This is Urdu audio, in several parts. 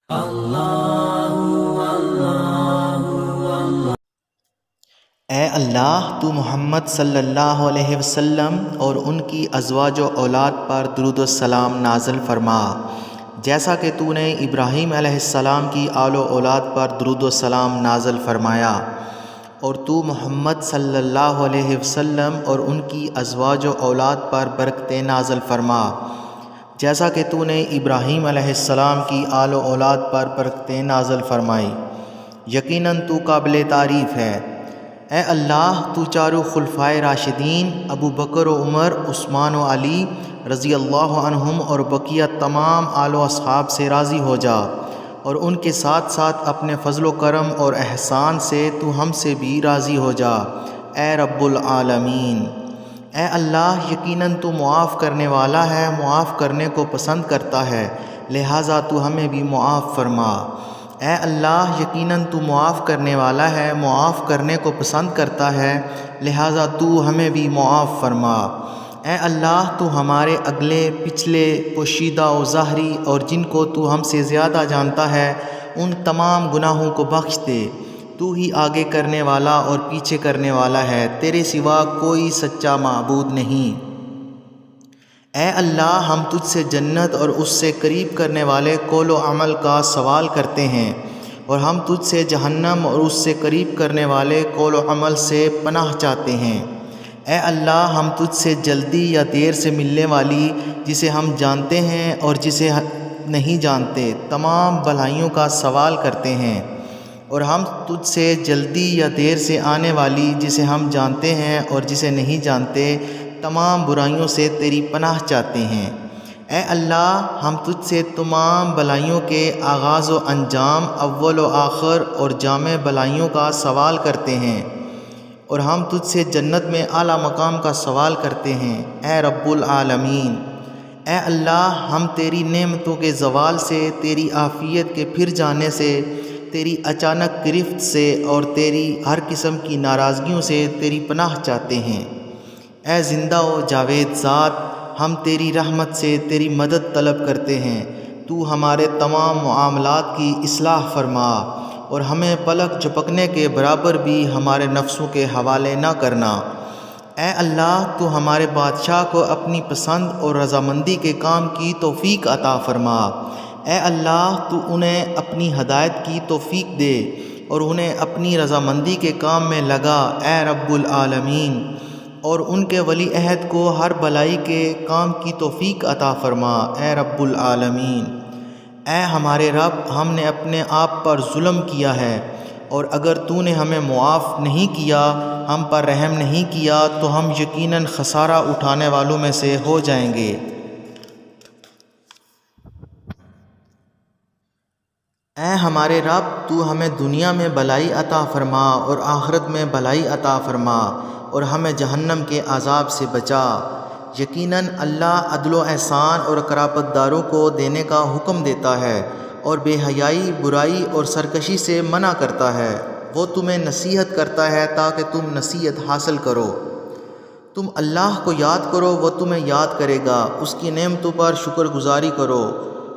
اے اللہ تو محمد صلی اللہ علیہ وسلم اور ان کی ازواج و اولاد پر درود و سلام نازل فرما، جیسا کہ تو نے ابراہیم علیہ السلام کی آل و اولاد پر درود و سلام نازل فرمایا، اور تو محمد صلی اللہ علیہ وسلم اور ان کی ازواج و اولاد پر برکتیں نازل فرما، جیسا کہ تو نے ابراہیم علیہ السلام کی آل و اولاد پر برکتیں نازل فرمائی۔ یقیناً تو قابل تعریف ہے۔ اے اللہ تو چاروں خلفائے راشدین ابو بکر و عمر، عثمان و علی رضی اللہ عنہم اور بقیہ تمام آل و اصحاب سے راضی ہو جا، اور ان کے ساتھ ساتھ اپنے فضل و کرم اور احسان سے تو ہم سے بھی راضی ہو جا، اے رب العالمین۔ اے اللہ یقیناً تو معاف کرنے والا ہے، معاف کرنے کو پسند کرتا ہے، لہٰذا تو ہمیں بھی معاف فرما۔ اے اللہ یقیناً تو معاف کرنے والا ہے، معاف کرنے کو پسند کرتا ہے، لہٰذا تو ہمیں بھی معاف فرما۔ اے اللہ تو ہمارے اگلے پچھلے پوشیدہ و ظاہری اور جن کو تو ہم سے زیادہ جانتا ہے ان تمام گناہوں کو بخش دے۔ تو ہی آگے کرنے والا اور پیچھے کرنے والا ہے، تیرے سوا کوئی سچا معبود نہیں۔ اے اللہ ہم تجھ سے جنت اور اس سے قریب کرنے والے قول و عمل کا سوال کرتے ہیں، اور ہم تجھ سے جہنم اور اس سے قریب کرنے والے قول و عمل سے پناہ چاہتے ہیں۔ اے اللہ ہم تجھ سے جلدی یا دیر سے ملنے والی، جسے ہم جانتے ہیں اور جسے نہیں جانتے، تمام بھلائیوں کا سوال کرتے ہیں، اور ہم تجھ سے جلدی یا دیر سے آنے والی، جسے ہم جانتے ہیں اور جسے نہیں جانتے، تمام برائیوں سے تیری پناہ چاہتے ہیں۔ اے اللہ ہم تجھ سے تمام بھلائیوں کے آغاز و انجام، اول و آخر اور جامع بھلائیوں کا سوال کرتے ہیں، اور ہم تجھ سے جنت میں اعلیٰ مقام کا سوال کرتے ہیں، اے رب العالمین۔ اے اللہ ہم تیری نعمتوں کے زوال سے، تیری عافیت کے پھر جانے سے، تیری اچانک گرفت سے اور تیری ہر قسم کی ناراضگیوں سے تیری پناہ چاہتے ہیں۔ اے زندہ و جاوید ذات، ہم تیری رحمت سے تیری مدد طلب کرتے ہیں، تو ہمارے تمام معاملات کی اصلاح فرما، اور ہمیں پلک جھپکنے کے برابر بھی ہمارے نفسوں کے حوالے نہ کرنا۔ اے اللہ تو ہمارے بادشاہ کو اپنی پسند اور رضامندی کے کام کی توفیق عطا فرما۔ اے اللہ تو انہیں اپنی ہدایت کی توفیق دے اور انہیں اپنی رضامندی کے کام میں لگا، اے رب العالمین، اور ان کے ولی عہد کو ہر بھلائی کے کام کی توفیق عطا فرما، اے رب العالمین۔ اے ہمارے رب ہم نے اپنے آپ پر ظلم کیا ہے، اور اگر تو نے ہمیں معاف نہیں کیا، ہم پر رحم نہیں کیا، تو ہم یقیناً خسارہ اٹھانے والوں میں سے ہو جائیں گے۔ اے ہمارے رب تو ہمیں دنیا میں بھلائی عطا فرما اور آخرت میں بھلائی عطا فرما، اور ہمیں جہنم کے عذاب سے بچا۔ یقیناً اللہ عدل و احسان اور قرابت داروں کو دینے کا حکم دیتا ہے، اور بے حیائی، برائی اور سرکشی سے منع کرتا ہے۔ وہ تمہیں نصیحت کرتا ہے تاکہ تم نصیحت حاصل کرو۔ تم اللہ کو یاد کرو، وہ تمہیں یاد کرے گا، اس کی نعمتوں پر شکر گزاری کرو،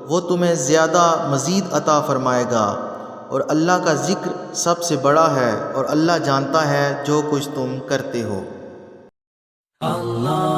وہ تمہیں زیادہ مزید عطا فرمائے گا۔ اور اللہ کا ذکر سب سے بڑا ہے، اور اللہ جانتا ہے جو کچھ تم کرتے ہو۔ اللہ